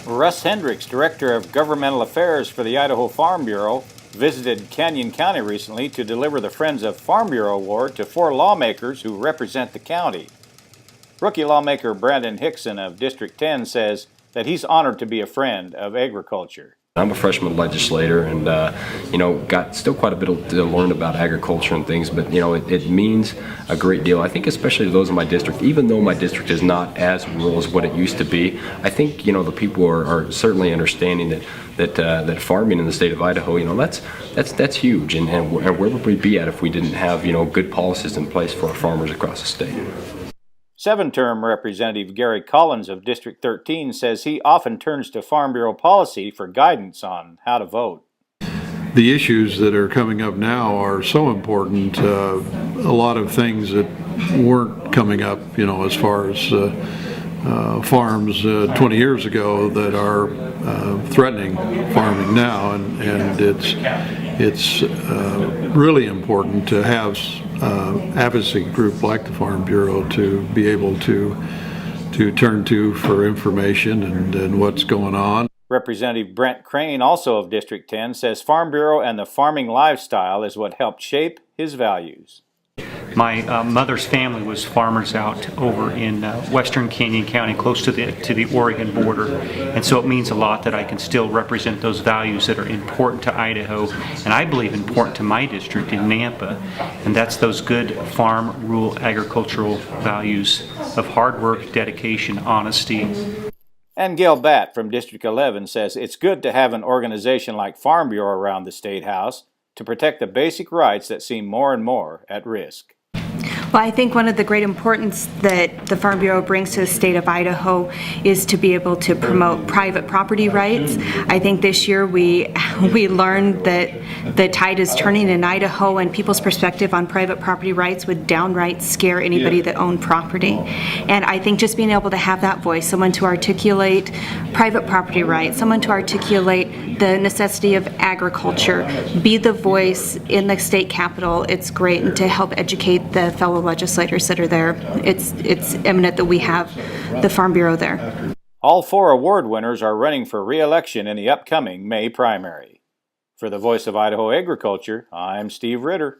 Russ Hendricks, Director of Governmental Affairs for the Idaho Farm Bureau, visited Canyon County recently to deliver the Friends of Farm Bureau Award to 4 lawmakers who represent the county. Rookie lawmaker Brandon Hickson of District 10 says that he's honored to be a friend of agriculture. I'm a freshman legislator and, got still quite a bit to learn about agriculture and things, but, it means a great deal. I think especially to those in my district, even though my district is not as rural as what it used to be, I think, the people are certainly understanding that farming in the state of Idaho, that's huge. And where would we be at if we didn't have, good policies in place for our farmers across the state? 7-term Representative Gary Collins of District 13 says he often turns to Farm Bureau policy for guidance on how to vote. The issues that are coming up now are so important. A lot of things that weren't coming up, as far as farms 20 years ago that are threatening farming now, and it's really important to have advocacy group like the Farm Bureau to be able to turn to for information and what's going on. Representative Brent Crane, also of District 10, says Farm Bureau and the farming lifestyle is what helped shape his values. My mother's family was farmers out over in western Canyon County, close to the Oregon border, and so it means a lot that I can still represent those values that are important to Idaho, and I believe important to my district in Nampa, and that's those good farm, rural, agricultural values of hard work, dedication, honesty. And Gail Bat from District 11 says it's good to have an organization like Farm Bureau around the State House to protect the basic rights that seem more and more at risk. Well, I think one of the great importance that the Farm Bureau brings to the state of Idaho is to be able to promote private property rights. I think this year we learned that the tide is turning in Idaho, and people's perspective on private property rights would downright scare anybody that owned property. And I think just being able to have that voice, someone to articulate private property rights, someone to articulate the necessity of agriculture, be the voice in the state capitol, it's great, and to help educate the fellow legislators that are there. It's eminent that we have the Farm Bureau there. All 4 award winners are running for re-election in the upcoming May primary. For the Voice of Idaho Agriculture, I'm Steve Ritter.